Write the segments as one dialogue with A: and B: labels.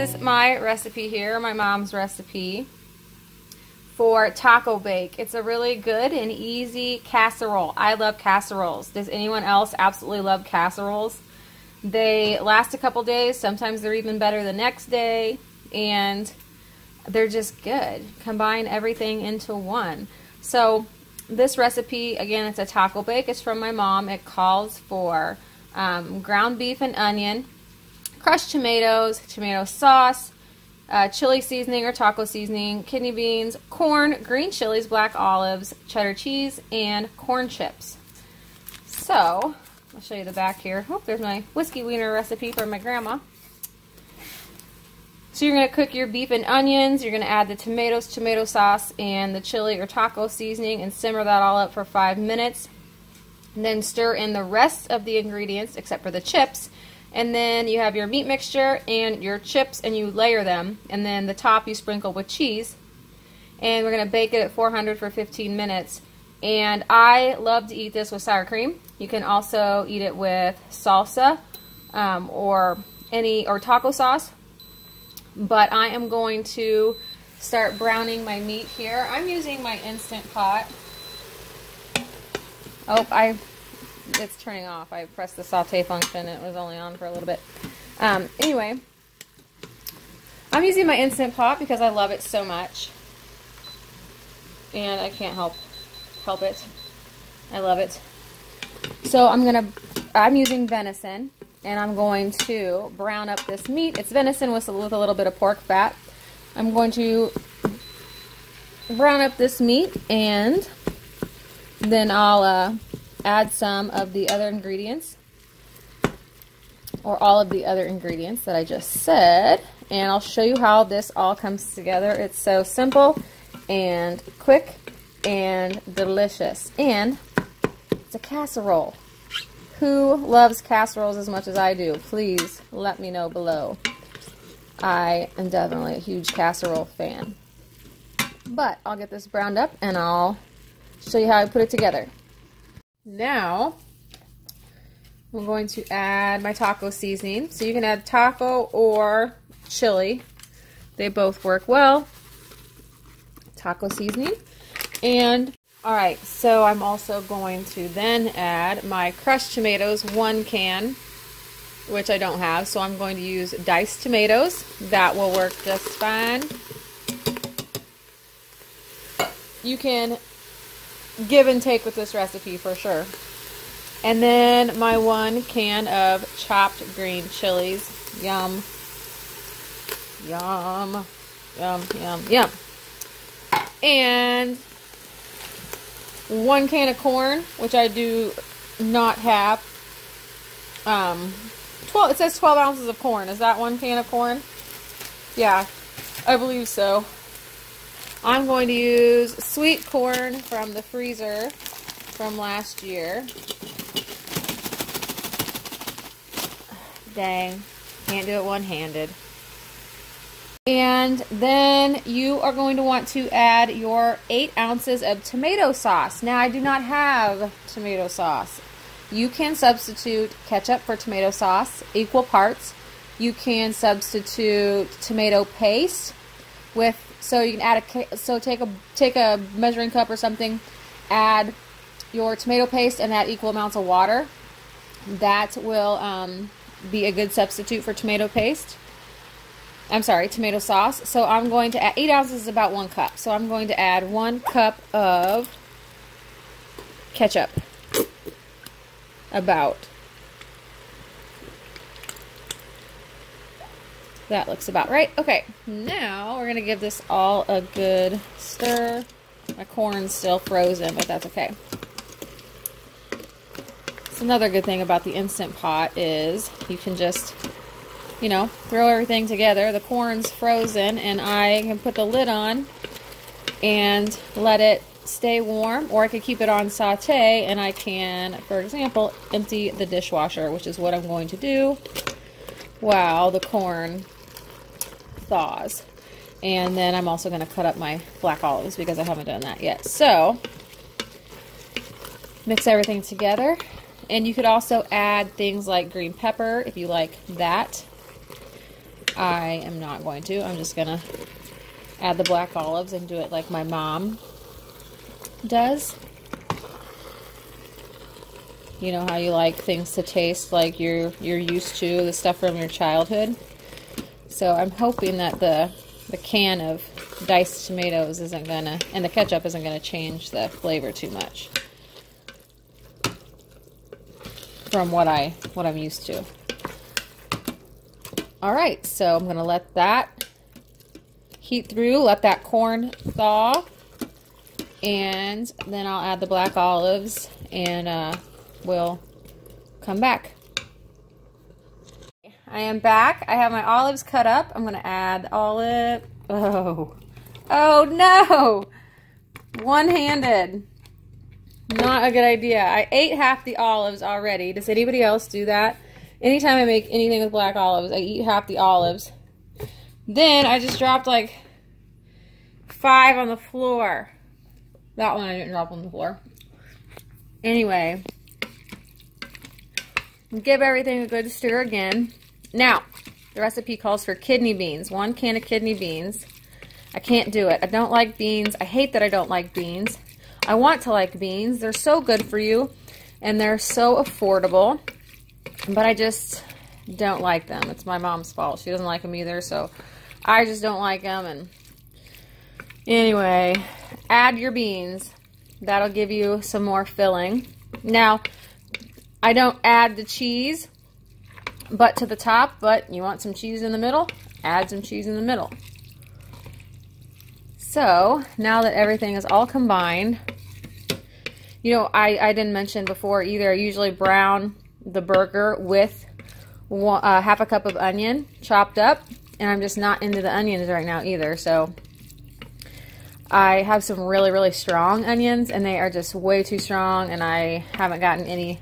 A: is my recipe here, my mom's recipe for taco bake. It's a really good and easy casserole. I love casseroles. Does anyone else absolutely love casseroles? They last a couple days. Sometimes they're even better the next day, and they're just good. Combine everything into one. So this recipe, again, it's a taco bake. It's from my mom. It calls for ground beef and onion, crushed tomatoes, tomato sauce, chili seasoning or taco seasoning, kidney beans, corn, green chilies, black olives, cheddar cheese, and corn chips. So, I'll show you the back here. Oh, there's my whiskey wiener recipe from my grandma. So you're going to cook your beef and onions, you're going to add the tomatoes, tomato sauce, and the chili or taco seasoning, and simmer that all up for 5 minutes. And then stir in the rest of the ingredients, except for the chips. And then you have your meat mixture and your chips, and you layer them. And then the top you sprinkle with cheese. And we're going to bake it at 400 for 15 minutes. And I love to eat this with sour cream. You can also eat it with salsa or taco sauce. But I am going to start browning my meat here. I'm using my Instant Pot. Oh, it's turning off. I pressed the saute function. It was only on for a little bit. Anyway, I'm using my Instant Pot because I love it so much. And I can't help it. I love it. So I'm using venison, and I'm going to brown up this meat. It's venison with a little bit of pork fat. I'm going to brown up this meat, and then I'll add some of the other ingredients, or all of the other ingredients that I just said, and I'll show you how this all comes together. It's so simple and quick and delicious, and it's a casserole. Who loves casseroles as much as I do? Please let me know below. I am definitely a huge casserole fan. But I'll get this browned up and I'll show you how I put it together. Now, I'm going to add my taco seasoning. So you can add taco or chili. They both work well. Taco seasoning. And, alright, so I'm also going to then add my crushed tomatoes, 1 can, which I don't have. So I'm going to use diced tomatoes. That will work just fine. You can give and take with this recipe for sure. And then my 1 can of chopped green chilies. Yum. Yum. Yum, yum, yum. And 1 can of corn, which I do not have. It says 12 ounces of corn. Is that 1 can of corn? Yeah, I believe so. I'm going to use sweet corn from the freezer from last year. Dang, can't do it one-handed. And then you are going to want to add your 8 ounces of tomato sauce. Now, I do not have tomato sauce. You can substitute ketchup for tomato sauce, equal parts. You can substitute tomato paste with, so you can add take a measuring cup or something, add your tomato paste and add equal amounts of water. That will be a good substitute for tomato paste. I'm sorry, tomato sauce. So I'm going to add 8 ounces is about 1 cup. So I'm going to add 1 cup of ketchup. About. That looks about right. Okay, now we're going to give this all a good stir. My corn's still frozen, but that's okay. So another good thing about the Instant Pot is you can just, you know, throw everything together. The corn's frozen, and I can put the lid on and let it stay warm, or I could keep it on saute, and I can, for example, empty the dishwasher, which is what I'm going to do while the corn thaws. And then I'm also going to cut up my black olives because I haven't done that yet. So, mix everything together. And you could also add things like green pepper if you like that. I am not going to. I'm just going to add the black olives and do it like my mom does. You know how you like things to taste like you're used to, the stuff from your childhood. So I'm hoping that the can of diced tomatoes isn't gonna, and the ketchup isn't gonna change the flavor too much from what I'm used to. All right, so I'm gonna let that heat through, let that corn thaw, and then I'll add the black olives and we'll come back. I am back. I have my olives cut up. I'm gonna add olive. Oh no! One-handed. Not a good idea. I ate half the olives already. Does anybody else do that? Anytime I make anything with black olives, I eat half the olives. Then I just dropped like 5 on the floor. That one I didn't drop on the floor. Anyway, give everything a good stir again. Now, the recipe calls for kidney beans. 1 can of kidney beans. I can't do it. I don't like beans. I hate that I don't like beans. I want to like beans. They're so good for you, and they're so affordable, but I just don't like them. It's my mom's fault. She doesn't like them either, so I just don't like them. And anyway, add your beans. That'll give you some more filling. Now, I don't add the cheese but to the top, but you want some cheese in the middle, add some cheese in the middle. So now that everything is all combined, you know, I didn't mention before either, I usually brown the burger with half a cup of onion chopped up, and I'm just not into the onions right now either. So I have some really, really strong onions, and they are just way too strong, and I haven't gotten any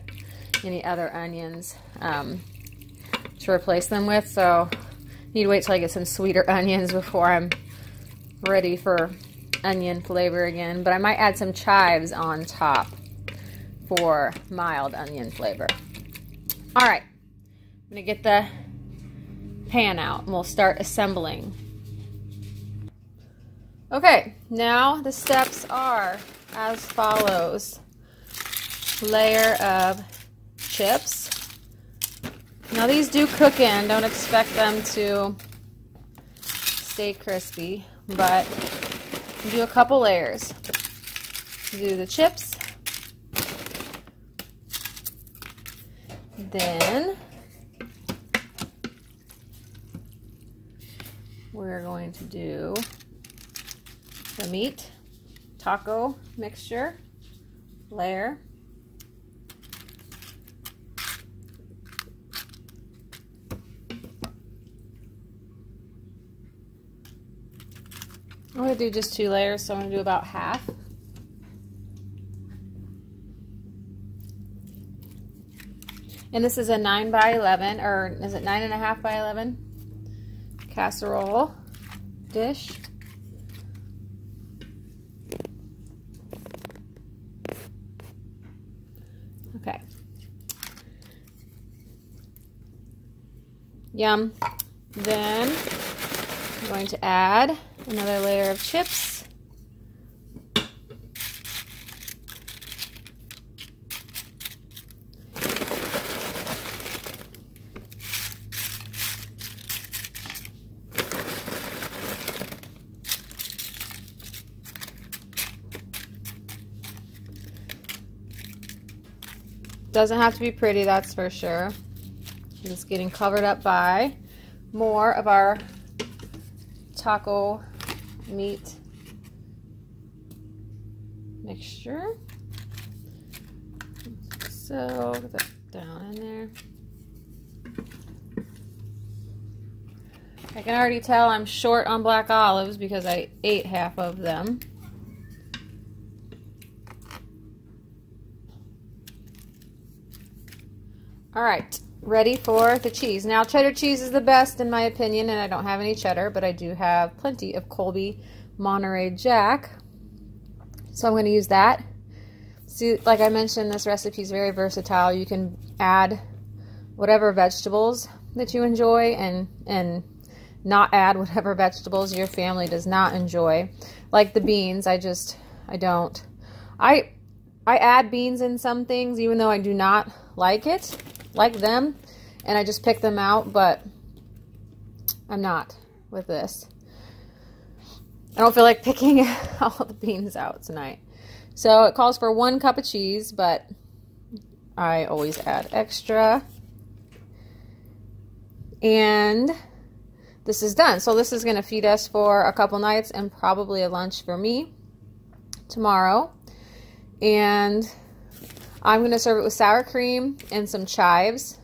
A: other onions to replace them with, so I need to wait till I get some sweeter onions before I'm ready for onion flavor again. But I might add some chives on top for mild onion flavor. All right, I'm gonna get the pan out and we'll start assembling. Okay, now the steps are as follows. Layer of chips. Now these do cook in, don't expect them to stay crispy, but do a couple layers. Do the chips, then we're going to do the meat taco mixture layer. I'm going to do just 2 layers, so I'm going to do about half. And this is a 9 by 11, or is it 9.5 by 11 casserole dish. Okay. Yum. Then I'm going to add another layer of chips. Doesn't have to be pretty, that's for sure. It's getting covered up by more of our taco meat mixture. So get that down in there. I can already tell I'm short on black olives because I ate half of them. All right, ready for the cheese. Now, cheddar cheese is the best in my opinion, and I don't have any cheddar, but I do have plenty of Colby Monterey Jack. So I'm going to use that. See, like I mentioned, this recipe is very versatile. You can add whatever vegetables that you enjoy and not add whatever vegetables your family does not enjoy. Like the beans, I don't. I add beans in some things even though I do not like them, and I just pick them out, but I'm not with this. I don't feel like picking all the beans out tonight. So it calls for 1 cup of cheese, but I always add extra. And this is done. So this is going to feed us for a couple nights and probably a lunch for me tomorrow. And I'm going to serve it with sour cream and some chives.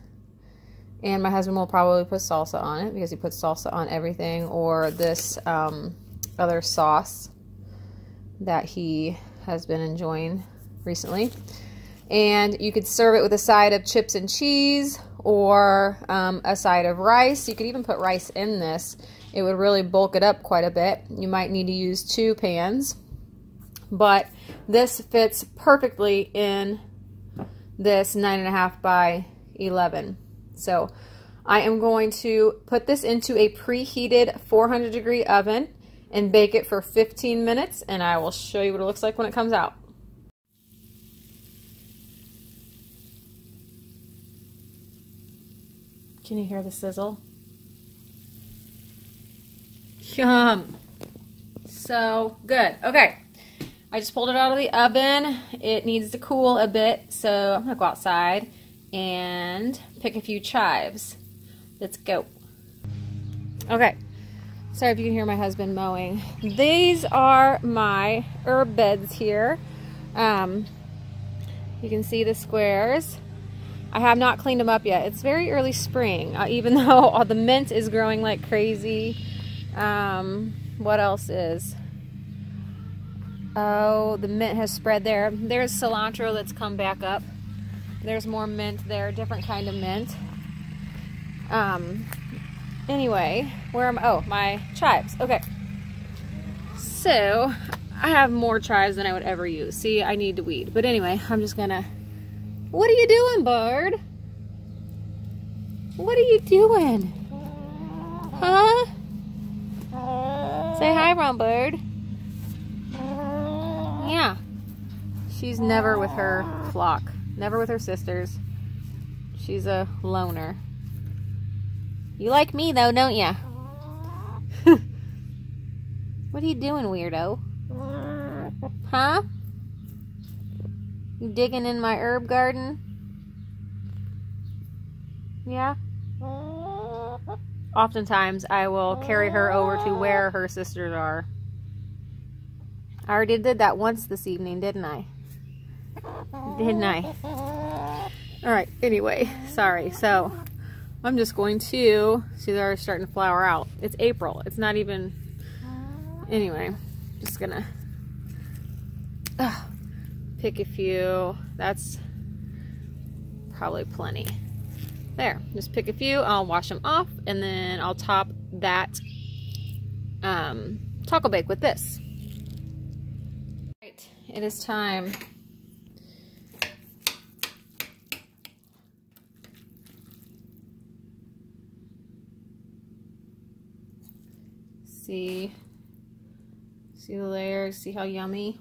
A: And my husband will probably put salsa on it because he puts salsa on everything, or this other sauce that he has been enjoying recently. And you could serve it with a side of chips and cheese, or a side of rice. You could even put rice in this. It would really bulk it up quite a bit. You might need to use 2 pans, but this fits perfectly in this 9.5 by 11. So I am going to put this into a preheated 400-degree oven and bake it for 15 minutes, and I will show you what it looks like when it comes out. Can you hear the sizzle? Yum! So good. Okay, I just pulled it out of the oven. It needs to cool a bit, so I'm gonna go outside and pick a few chives. Let's go. Okay, sorry if you can hear my husband mowing. These are my herb beds here. You can see the squares. I have not cleaned them up yet. It's very early spring, even though all the mint is growing like crazy. What else is? Oh, the mint has spread there. There's cilantro that's come back up. There's more mint there, different kind of mint. Anyway, where am I? Oh, my chives. Okay. So, I have more chives than I would ever use. See, I need to weed. But anyway, I'm just gonna... What are you doing, bird? What are you doing? Huh? Say hi, brown bird. Yeah. She's never with her flock. Never with her sisters. She's a loner. You like me, though, don't ya? What are you doing, weirdo? Huh? You digging in my herb garden? Yeah? Oftentimes, I will carry her over to where her sisters are. I already did that once this evening, didn't I? Didn't I? Alright, anyway, sorry. So, I'm just going to... See, they're starting to flower out. It's April. It's not even... Anyway, just gonna... pick a few. That's probably plenty. There, just pick a few. I'll wash them off, and then I'll top that taco bake with this. Right, it is time. See the layers, see how yummy.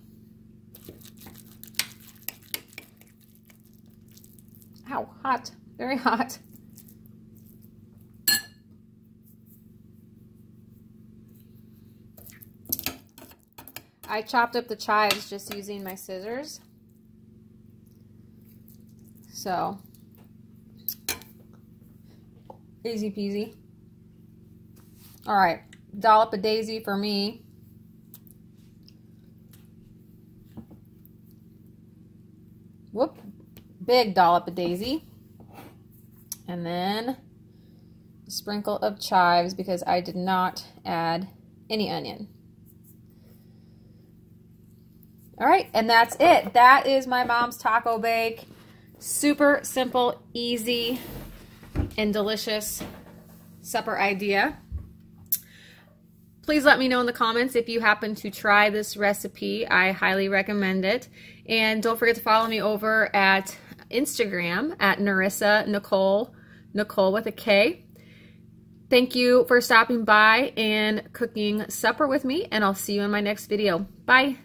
A: Ow, hot, very hot. I chopped up the chives just using my scissors. So, easy peasy. All right, dollop of daisy for me. Whoop. Big dollop of daisy, and then a sprinkle of chives because I did not add any onion. All right, and that's it. That is my mom's taco bake. Super simple, easy, and delicious supper idea. Please let me know in the comments if you happen to try this recipe. I highly recommend it. And don't forget to follow me over at Instagram at Narissa Nicole with a K. Thank you for stopping by and cooking supper with me, and I'll see you in my next video. Bye.